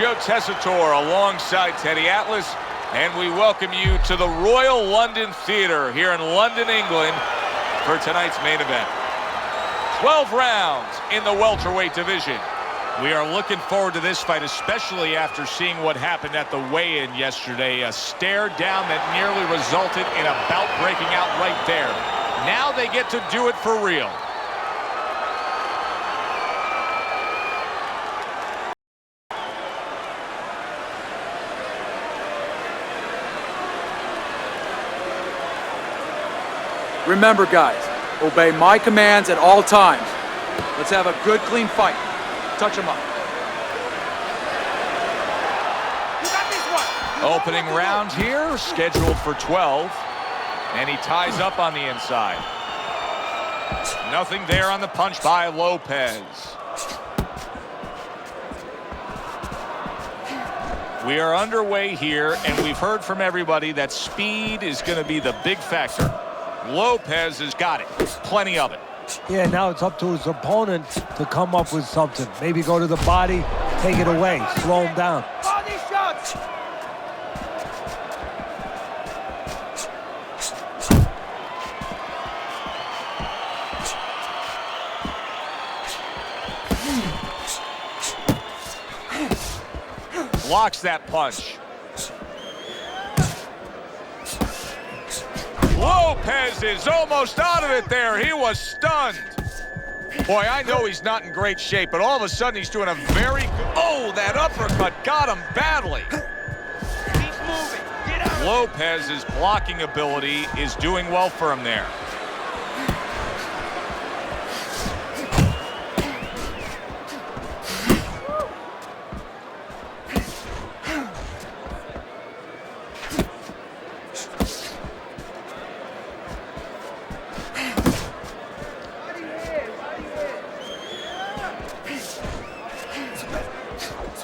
Joe Tessitore alongside Teddy Atlas, and we welcome you to the Royal London Theatre here in London, England, for tonight's main event. 12 rounds in the welterweight division. We are looking forward to this fight, especially after seeing what happened at the weigh-in yesterday. A stare down that nearly resulted in a bout breaking out right there. Now they get to do it for real. Remember, guys, obey my commands at all times. Let's have a good, clean fight. Touch him up. You got this one. Opening round here, scheduled for 12. And he ties up on the inside. Nothing there on the punch by Lopez. We are underway here, and we've heard from everybody that speed is going to be the big factor. Lopez has got it. Plenty of it. Yeah, now it's up to his opponent to come up with something. Maybe go to the body, take it away, slow him down. Body shots. Blocks that punch. Lopez is almost out of it there. He was stunned. Boy, I know he's not in great shape, but all of a sudden he's doing a very good... Oh, that uppercut got him badly. Keep moving. Get out. Lopez's blocking ability is doing well for him there.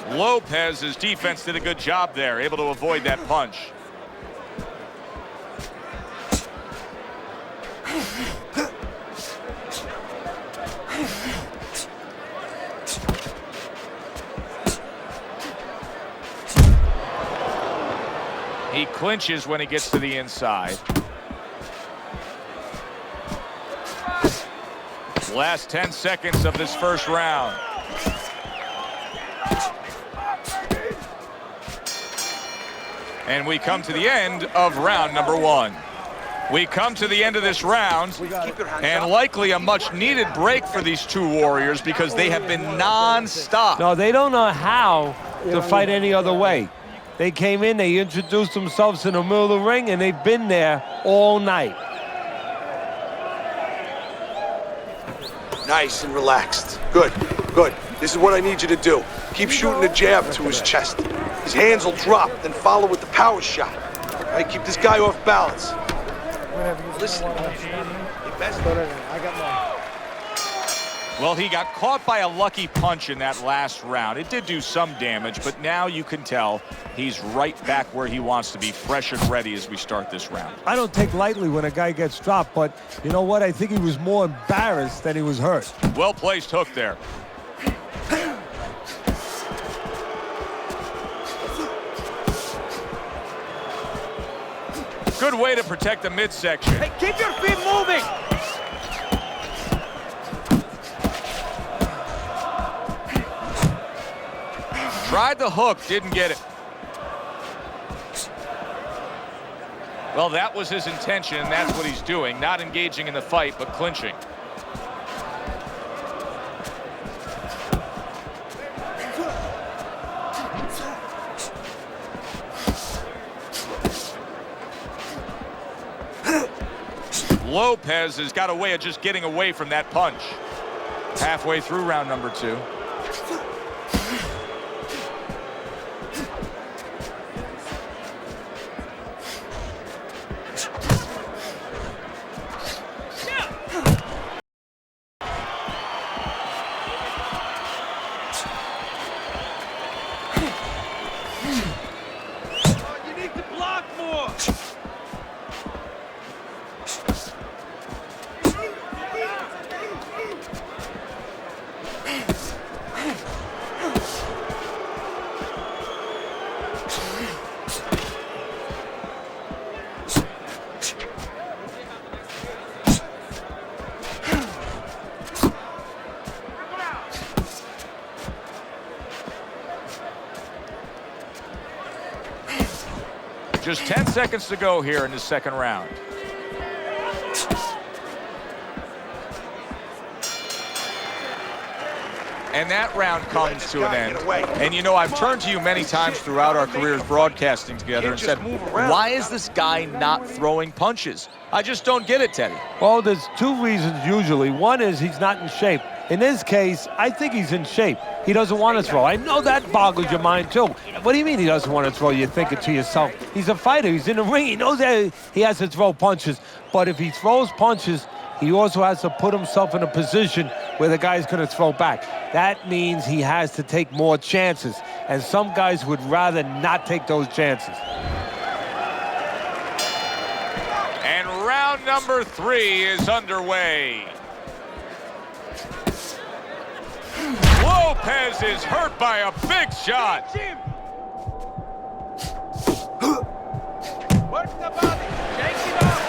Lopez's defense did a good job there, able to avoid that punch. He clinches when he gets to the inside. Last 10 seconds of this first round. And we come to the end of round number one. We come to the end of this round, and likely a much-needed break for these two warriors because they have been non-stop. No, they don't know how to fight any other way. They came in, they introduced themselves in the middle of the ring, and they've been there all night. Nice and relaxed. Good, good. This is what I need you to do. Keep shooting a jab to his chest. His hands will drop, then follow with the power shot. All right, keep this guy off balance. Listen, Well, he got caught by a lucky punch in that last round. It did do some damage, but now you can tell he's right back where he wants to be, fresh and ready as we start this round. I don't take lightly when a guy gets dropped, but you know what? I think he was more embarrassed than he was hurt. Well-placed hook there. Good way to protect the midsection. Hey, keep your feet moving. Tried the hook, didn't get it. Well, that was his intention, and that's what he's doing. Not engaging in the fight, but clinching. Lopez has got a way of just getting away from that punch. Halfway through round number two. You need to block more. Just 10 seconds to go here in the second round. And that round comes to an end. And you know, I've turned to you many times throughout our careers broadcasting together and said, why is this guy not throwing punches? I just don't get it, Teddy. Well, there's two reasons usually. One is he's not in shape. In this case, I think he's in shape. He doesn't want to throw. I know that boggles your mind, too. What do you mean he doesn't want to throw? You're thinking to yourself, he's a fighter. He's in the ring. He knows that he has to throw punches. But if he throws punches, he also has to put himself in a position where the guy's going to throw back. That means he has to take more chances. And some guys would rather not take those chances. And round number 3 is underway. Lopez is hurt by a big shot. Work the body. Shake it up.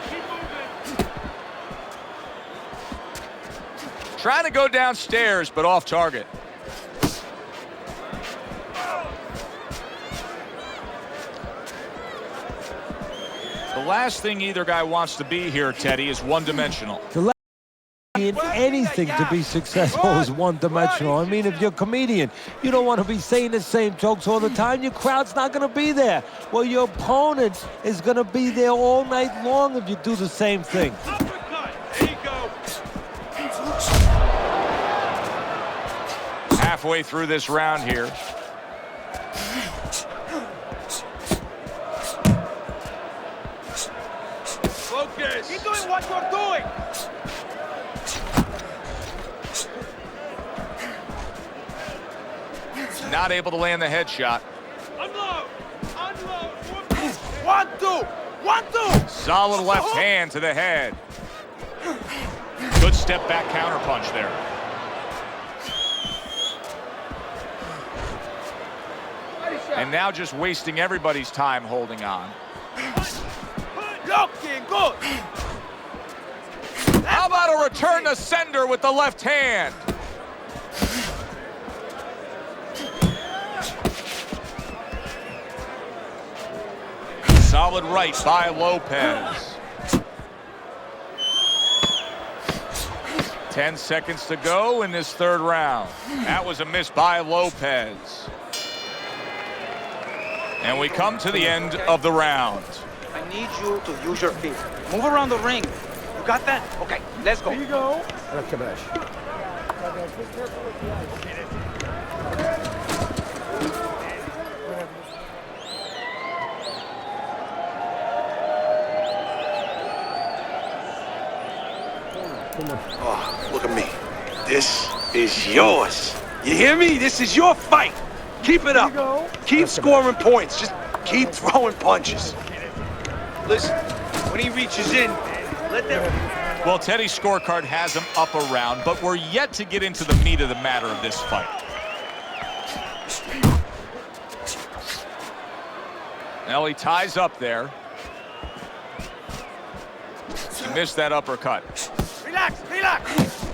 Keep moving. Trying to go downstairs, but off target. The last thing either guy wants to be here, Teddy, is one-dimensional. In anything to be successful is one-dimensional. I mean, if you're a comedian, you don't want to be saying the same jokes all the time. Your crowd's not going to be there. Well, your opponent is going to be there all night long if you do the same thing. Uppercut. There you go. Halfway through this round here. Focus. Keep doing what you're doing. Not able to land the headshot. Unload. Unload. 1, 2. 1, 2. Solid left hand to the head. Good step back counterpunch there. And now just wasting everybody's time holding on. Looking good. How about a return to sender with the left hand? Solid right by Lopez. 10 seconds to go in this third round. That was a miss by Lopez. And we come to the end of the round. I need you to use your feet. Move around the ring. You got that? Okay, let's go. Here you go. Oh, look at me. This is yours. You hear me? This is your fight. Keep it up. Keep scoring points. Just keep throwing punches. Listen, when he reaches in, let them. Well, Teddy's scorecard has him up a round, but we're yet to get into the meat of the matter of this fight. Now he ties up there. He missed that uppercut. Relax, relax.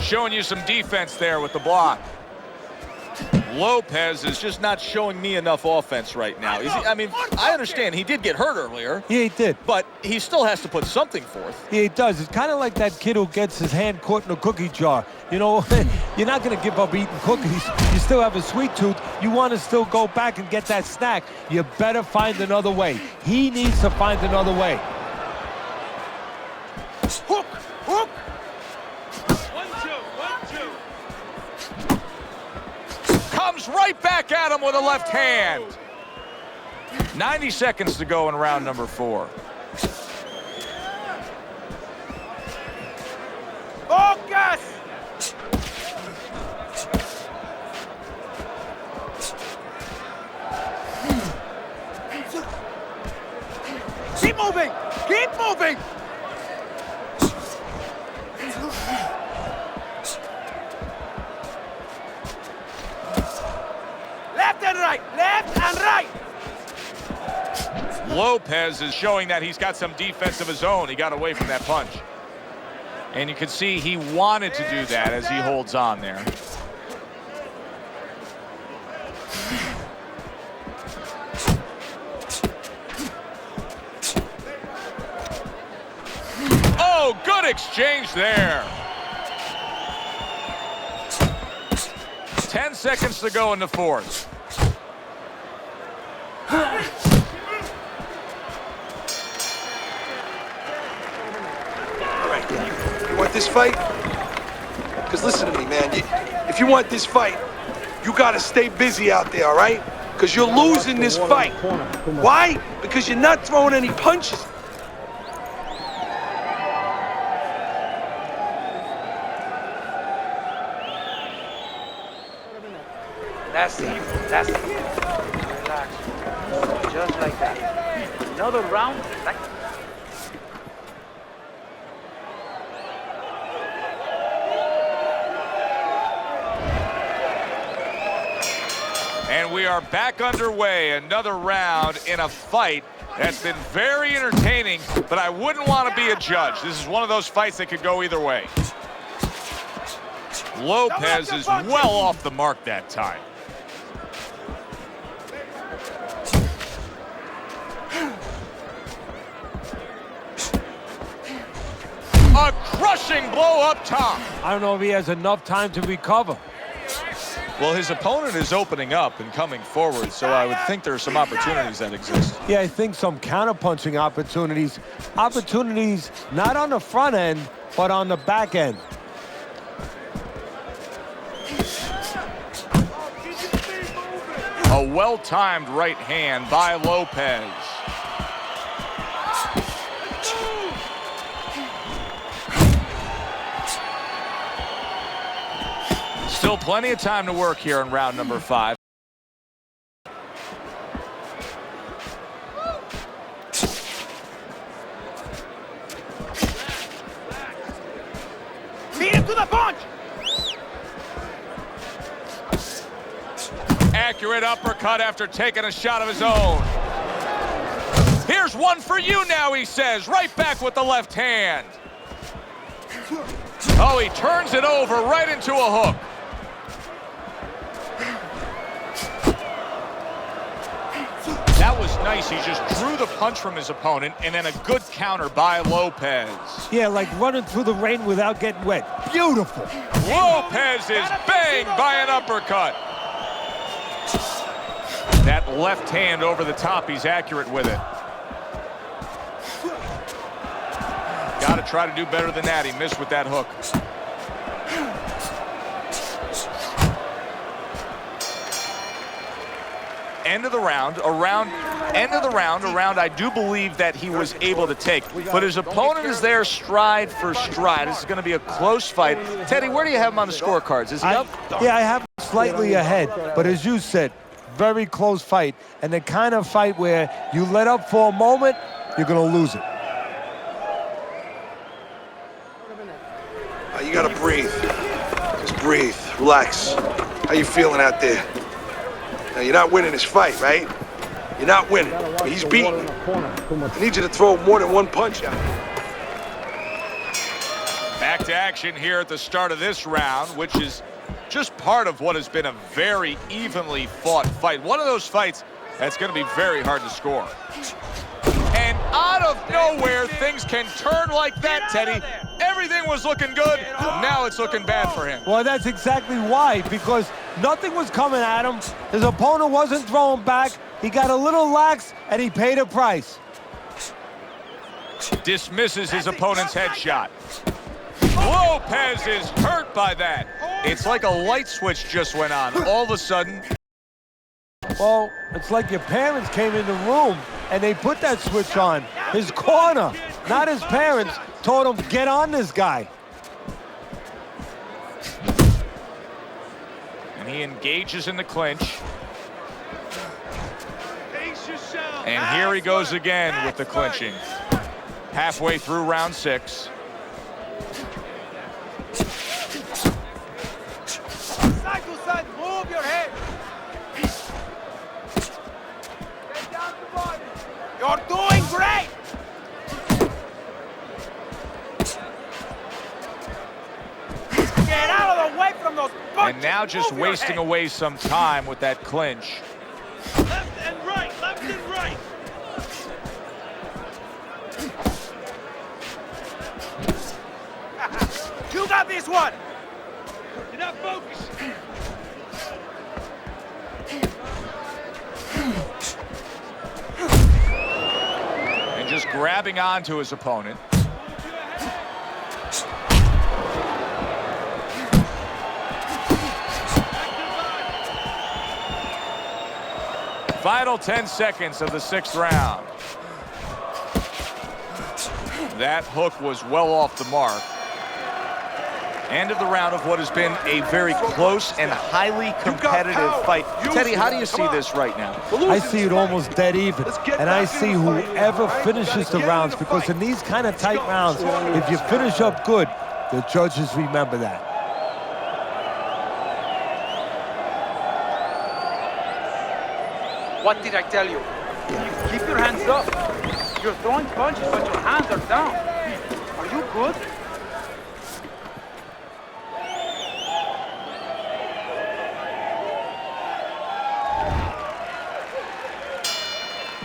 Showing you some defense there with the block. Lopez is just not showing me enough offense right now. Is he? I mean, I understand he did get hurt earlier. Yeah, he did. But he still has to put something forth. Yeah, he does. It's kind of like that kid who gets his hand caught in a cookie jar. You know, you're not going to give up eating cookies. You still have a sweet tooth. You want to still go back and get that snack. You better find another way. He needs to find another way. Hook, hook. 1, 2, 1, 2. Comes right back at him with a left hand. 90 seconds to go in round number 4. Focus. Keep moving. Keep moving. right. Left and right. Lopez is showing that he's got some defense of his own. He got away from that punch. And you can see he wanted to do that as he holds on there. Oh, good exchange there. 10 seconds to go in the fourth. All right, you want this fight? Because listen to me, man. If you want this fight, you got to stay busy out there, all right? Because you're losing this fight. Why? Because you're not throwing any punches. That's it. That's it. Relax. Just like that. Another round. Like And we are back underway. Another round in a fight that's been very entertaining, but I wouldn't want to be a judge. This is one of those fights that could go either way. Lopez is well off the mark that time. A crushing blow up top. I don't know if he has enough time to recover. Well, his opponent is opening up and coming forward, so I would think there are some opportunities that exist. Yeah, I think some counterpunching opportunities. Opportunities not on the front end, but on the back end. A well-timed right hand by Lopez. Still plenty of time to work here in round number 5. beat him to the punch. Accurate uppercut after taking a shot of his own. Here's one for you now, he says. Right back with the left hand. Oh, he turns it over right into a hook. That was nice. He just drew the punch from his opponent, and then a good counter by Lopez. Yeah, like running through the rain without getting wet. Beautiful. Lopez is banged by an uppercut. That left hand over the top, he's accurate with it. Got to try to do better than that. He missed with that hook. End of the round, a round I do believe that he was able to take. But his opponent is there stride for stride. This is going to be a close fight. Teddy, where do you have him on the scorecards? Is he up? Yeah, I have him slightly ahead. But as you said, very close fight. And the kind of fight where you let up for a moment, you're going to lose it. You got to breathe. Just breathe. Relax. How you feeling out there? Now, you're not winning this fight, right? You're not winning. He's beaten. I need you to throw more than one punch out. Back to action here at the start of this round, which is just part of what has been a very evenly fought fight. One of those fights that's going to be very hard to score. And out of nowhere, things can turn like that, Teddy. Everything was looking good. Now it's looking bad for him. Well, that's exactly why, because nothing was coming at him. His opponent wasn't throwing back. He got a little lax, and he paid a price. Dismisses his opponent's headshot. Lopez is hurt by that. It's like a light switch just went on. All of a sudden. Well, it's like your parents came in the room and they put that switch on. His corner, not his parents, told him, get on this guy. And he engages in the clinch. And here he goes again with the clinching. Halfway through round 6. Side to side, move your head. You're doing great! Get out of the way from those punches! And now just wasting away some time with that clinch. Left and right, left and right. You got this one! You're not focused. And just grabbing onto his opponent. Final 10 seconds of the 6th round. That hook was well off the mark. End of the round of what has been a very close and highly competitive fight. Teddy, how do you see this right now? I see it almost dead even, and I see whoever finishes the rounds, because in these kind of tight rounds, if you finish up good, the judges remember that. What did I tell you? Keep your hands up. You're throwing punches, but your hands are down. Are you good?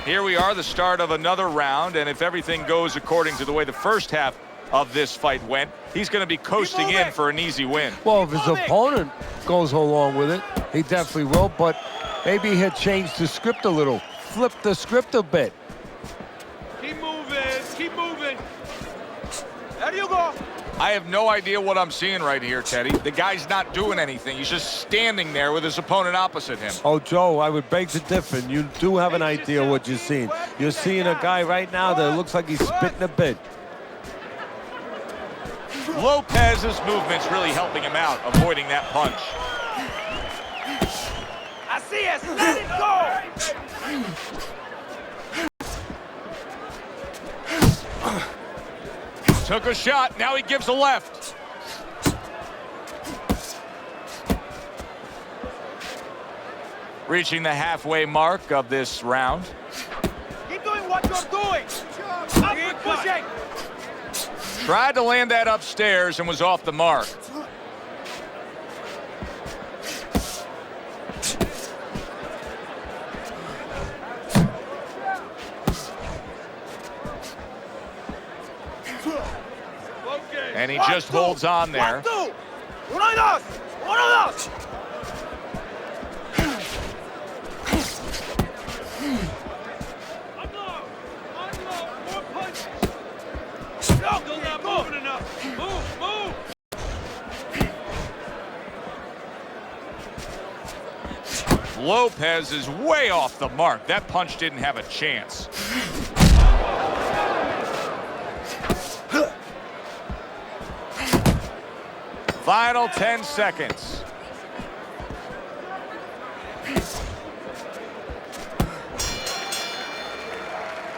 Here we are, the start of another round, and if everything goes according to the way the first half of this fight went, he's going to be coasting in for an easy win. Well, if his opponent goes along with it, he definitely will, but maybe he'll change the script a little, flip the script a bit. Keep moving, keep moving. There you go. I have no idea what I'm seeing right here, Teddy. The guy's not doing anything. He's just standing there with his opponent opposite him. Oh, Joe, I would beg to differ. You do have an idea what you're seeing. You're seeing a guy right now that looks like he's spitting a bit. Lopez's movement's really helping him out, avoiding that punch. I see us! Let it go! Took a shot, now he gives a left. Reaching the halfway mark of this round. Keep doing what you're doing! Keep pushing! Tried to land that upstairs and was off the mark. And he just holds on there. 1, 2. Uno y dos. Uno y dos. Unload, more punches. Still not moving enough. Move, move. Lopez is way off the mark. That punch didn't have a chance. Final 10 seconds.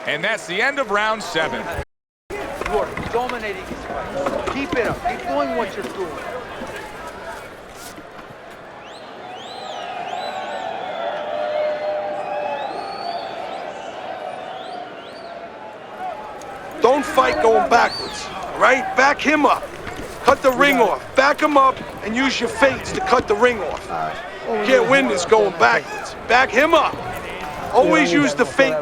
And that's the end of round 7. You are dominating this fight. Keep it up. Keep doing what you're doing. Don't fight going backwards, all right? Back him up. Cut the ring off. Back him up and use your feints to cut the ring off. You can't win this going backwards. Back him up. Always use the feint.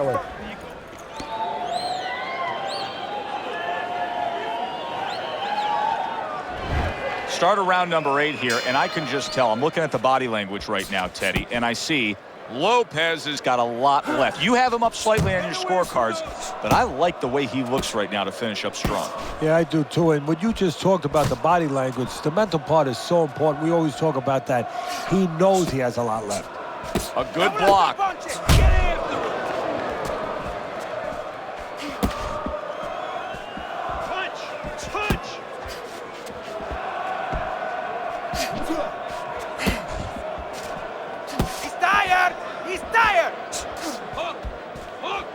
Start of round number 8 here, and I can just tell. I'm looking at the body language right now, Teddy, and I see Lopez has got a lot left. You have him up slightly on your scorecards, but I like the way he looks right now to finish up strong. Yeah, I do too. And what you just talked about, the body language, the mental part is so important. We always talk about that. He knows he has a lot left. A good block. He's tired! Hook! Hook!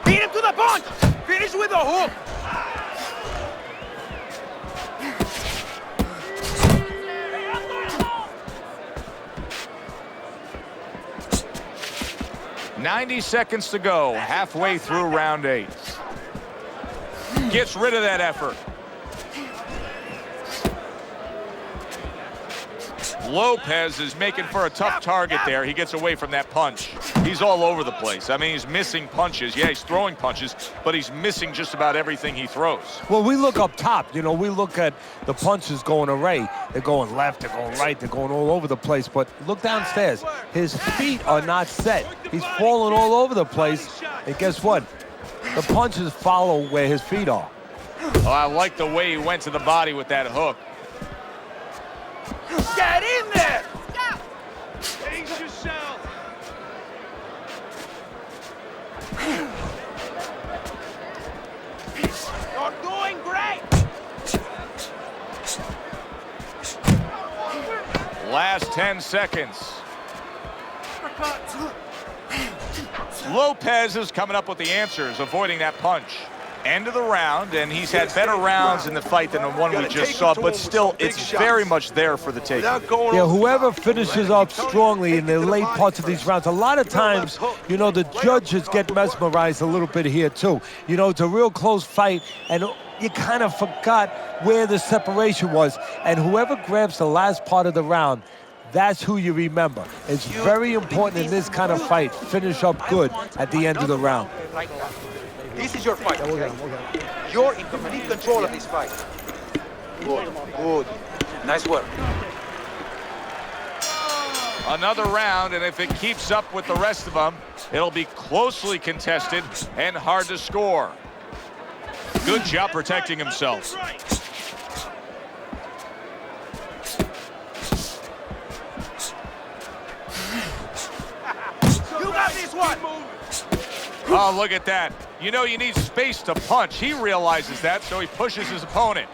Beat him to the punch! Finish with a hook! 90 seconds to go, halfway through round 8. Gets rid of that effort. Lopez is making for a tough target there. He gets away from that punch. He's all over the place. I mean, he's missing punches. Yeah, he's throwing punches, but he's missing just about everything he throws. Well, we look up top. You know, we look at the punches going array. They're going left, they're going right, they're going all over the place. But look downstairs. His feet are not set. He's falling all over the place. And guess what? The punches follow where his feet are. Oh, I like the way he went to the body with that hook. Get in there! Pace yourself. You're doing great! Last 10 seconds. Lopez is coming up with the answers, avoiding that punch. End of the round, and he's had better rounds in the fight than the one we just saw, but still, it's very much there for the taking. Yeah, whoever finishes up strongly in the late parts of these rounds, a lot of times, you know, the judges get mesmerized a little bit here, too. You know, it's a real close fight, and you kind of forgot where the separation was, and whoever grabs the last part of the round, that's who you remember. It's very important in this kind of fight. Finish up good at the end of the round. This is your fight, okay? You're in complete control of this fight. Good, good. Nice work. Another round, and if it keeps up with the rest of them, it'll be closely contested and hard to score. Good job protecting himself. You got this one! Oh, look at that. You know you need space to punch. He realizes that, so he pushes his opponent.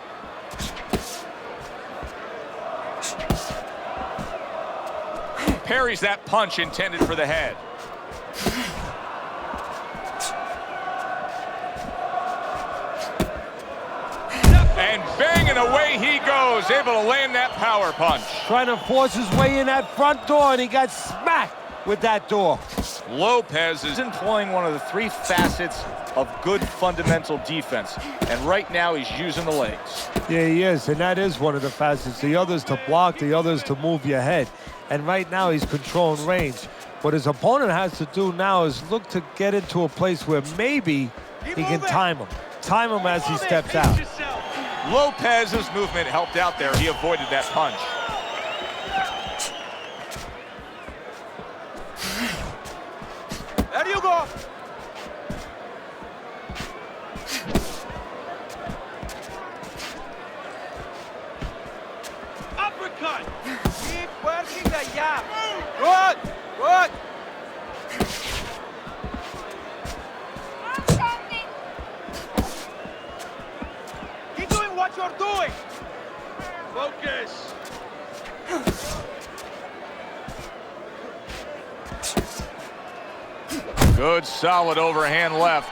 Parries that punch intended for the head. And banging away he goes, able to land that power punch. Trying to force his way in that front door, and he got smacked with that door. Lopez is employing one of the 3 facets of good fundamental defense, and right now he's using the legs. Yeah, he is, and that is one of the facets. The other's to block, the other's to move your head. And right now he's controlling range. What his opponent has to do now is look to get into a place where maybe he can time him. Time him as he steps out. Lopez's movement helped out there. He avoided that punch. There you go! Uppercut. Keep working the jab. Good, good. Keep doing what you're doing. Focus. Good, solid overhand left.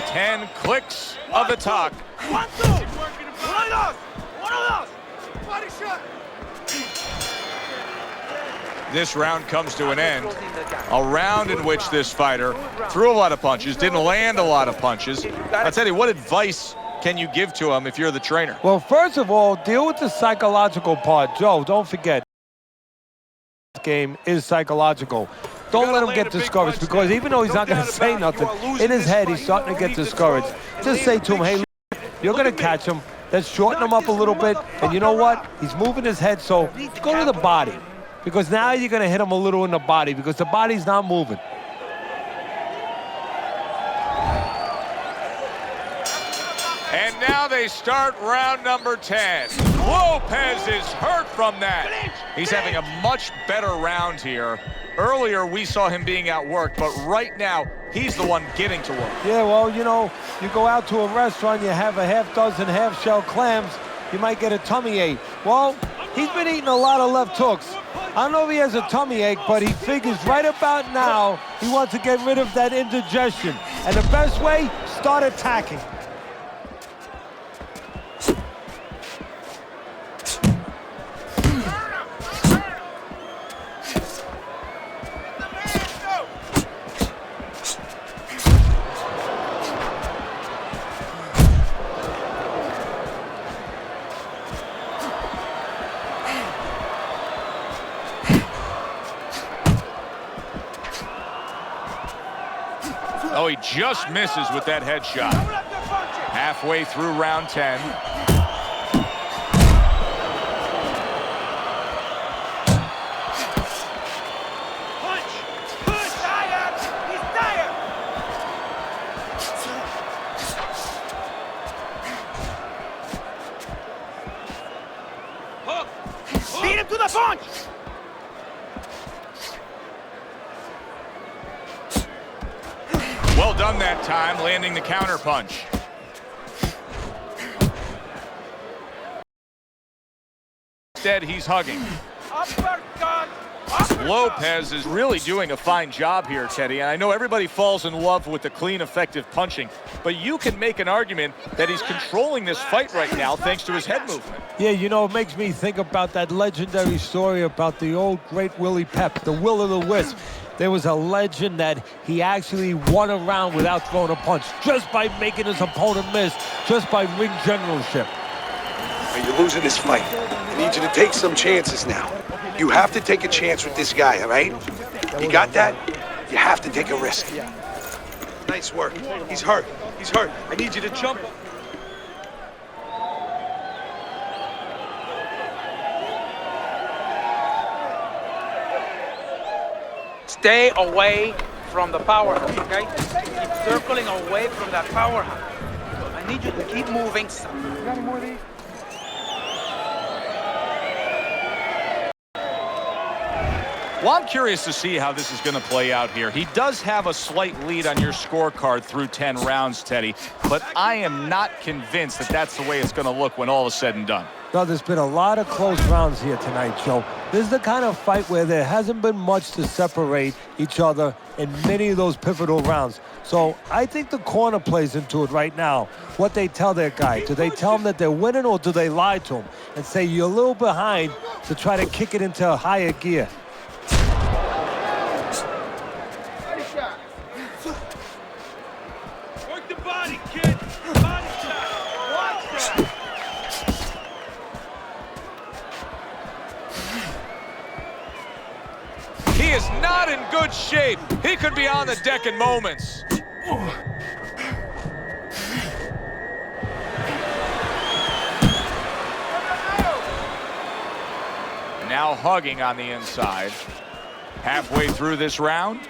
10 clicks of the talk. 1, 2. One of those. Body shot. This round comes to an end. A round in which this fighter threw a lot of punches, didn't land a lot of punches. I'll tell you, what advice can you give to him if you're the trainer? Well, first of all, deal with the psychological part. Joe, don't forget, this game is psychological. Don't let him get discouraged, because even though he's not going to say nothing, in his head he's starting to get discouraged. Just say to him, hey, you're going to catch him. Let's shorten him up a little bit. And you know what? He's moving his head, so go to the body. Because now you're going to hit him a little in the body, because the body's not moving. And now they start round number 10. Lopez is hurt from that. He's having a much better round here. Earlier, we saw him being outworked, but right now, he's the one getting to work. Yeah, well, you know, you go out to a restaurant, you have a half dozen half-shell clams, you might get a tummy ache. Well, he's been eating a lot of left hooks. I don't know if he has a tummy ache, but he figures right about now he wants to get rid of that indigestion. And the best way, start attacking. Oh, he just misses with that headshot. Halfway through round 10. Punch! Push! Tired! He's tired! Hook! Beat him to the punch! Well done that time, landing the counter punch. Instead, he's hugging. Uppercut! Uppercut! Lopez is really doing a fine job here, Teddy. And I know everybody falls in love with the clean, effective punching, but you can make an argument that he's controlling this fight right now thanks to his head movement. Yeah, you know, it makes me think about that legendary story about the old great Willie Pep, the Will o' the Wisp. There was a legend that he actually won a round without throwing a punch, just by making his opponent miss, just by ring generalship. You're losing this fight. I need you to take some chances now. You have to take a chance with this guy, all right? You got that? You have to take a risk. Nice work. He's hurt. He's hurt. I need you to jump. Stay away from the power hook, okay? Keep circling away from that power hook. I need you to keep moving. You got any more of these? Well, I'm curious to see how this is going to play out here. He does have a slight lead on your scorecard through 10 rounds, Teddy, but I am not convinced that that's the way it's going to look when all is said and done. Well, there's been a lot of close rounds here tonight, Joe. This is the kind of fight where there hasn't been much to separate each other in many of those pivotal rounds. So I think the corner plays into it right now. What they tell their guy. Do they tell him that they're winning, or do they lie to him and say you're a little behind to try to kick it into a higher gear? Work the body, kid! Body shot! Watch that! He is not in good shape. He could be on the deck in moments. Now hugging on the inside. Halfway through this round.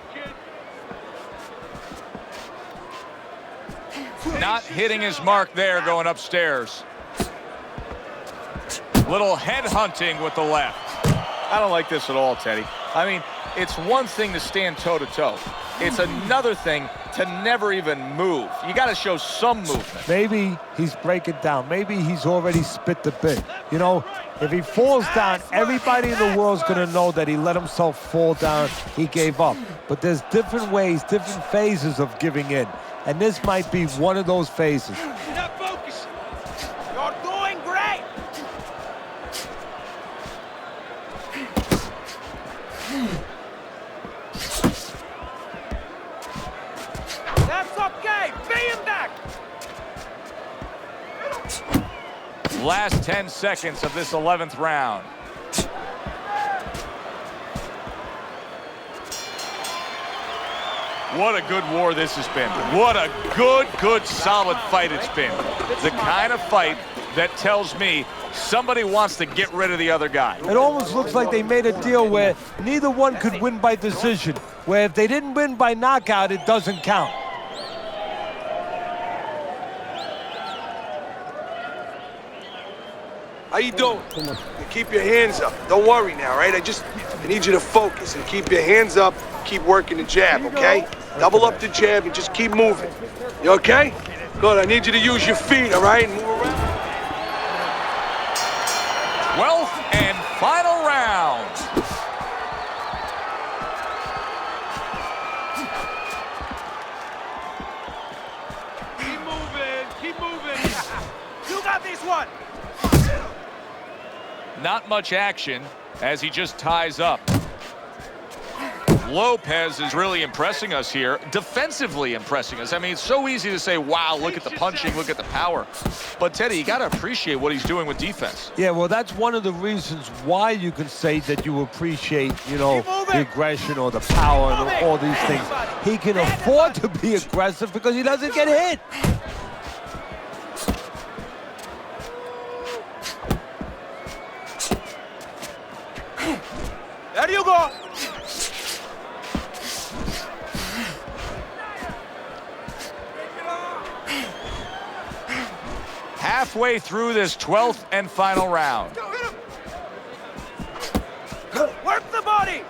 Not hitting his mark there, going upstairs. Little head hunting with the left. I don't like this at all, Teddy. I mean, it's one thing to stand toe-to-toe. It's another thing to never even move. You got to show some movement. Maybe he's breaking down. Maybe he's already spit the bit. You know, if he falls down, everybody in the world's going to know that he let himself fall down. He gave up. But there's different ways, different phases of giving in. And this might be one of those phases. You're not focused! You're doing great! That's okay! Pay him back! Last 10 seconds of this 11th round. What a good war this has been. What a good, solid fight it's been. The kind of fight that tells me somebody wants to get rid of the other guy. It almost looks like they made a deal where neither one could win by decision, where if they didn't win by knockout, it doesn't count. How you doing? Keep your hands up. Don't worry now, right? I need you to focus and keep your hands up. Keep working the jab, okay? Double up the jab and just keep moving. You okay? Good. I need you to use your feet, all right? And move around. 12th and final round. Keep moving! Keep moving! You got this one! Not much action as he just ties up. Lopez is really impressing us here, defensively impressing us. I mean, it's so easy to say, wow, look at the punching, look at the power. But, Teddy, you got to appreciate what he's doing with defense. Yeah, well, that's one of the reasons why you can say that you appreciate, you know, the aggression or the power and all these things. He can afford to be aggressive because he doesn't get hit. There you go. Halfway through this 12th and final round. Work the body.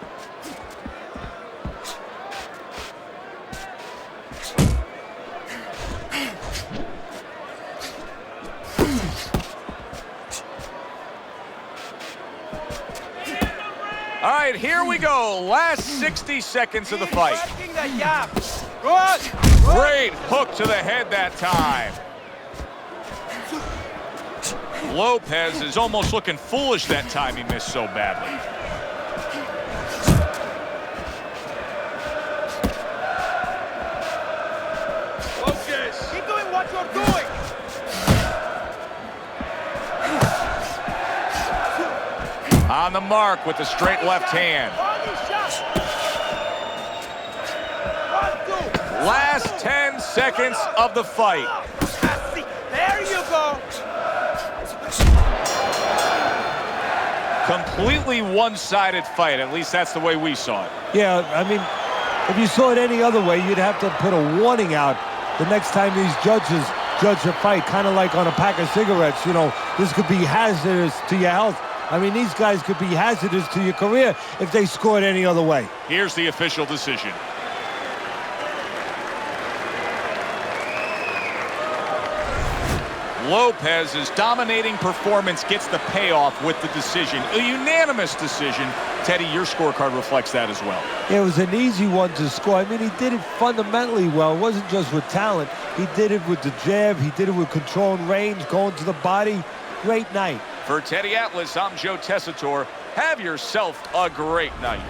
All right, here we go. Last 60 seconds of the fight. Working the jab. Good. Great hook to the head that time. Lopez is almost looking foolish that time he missed so badly. Focus. Keep doing what you're doing. On the mark with the straight left hand. Body shot. 1, 2. Last 10 seconds of the fight. There you go. Completely one-sided fight. At least that's the way we saw it. Yeah, I mean, if you saw it any other way, you'd have to put a warning out the next time these judges judge a fight, kind of like on a pack of cigarettes. You know, this could be hazardous to your health. I mean, these guys could be hazardous to your career if they scored any other way. Here's the official decision. Lopez's dominating performance gets the payoff with the decision. A unanimous decision. Teddy, your scorecard reflects that as well. It was an easy one to score. I mean, he did it fundamentally well. It wasn't just with talent. He did it with the jab. He did it with control and range, going to the body. Great night. For Teddy Atlas, I'm Joe Tessitore. Have yourself a great night.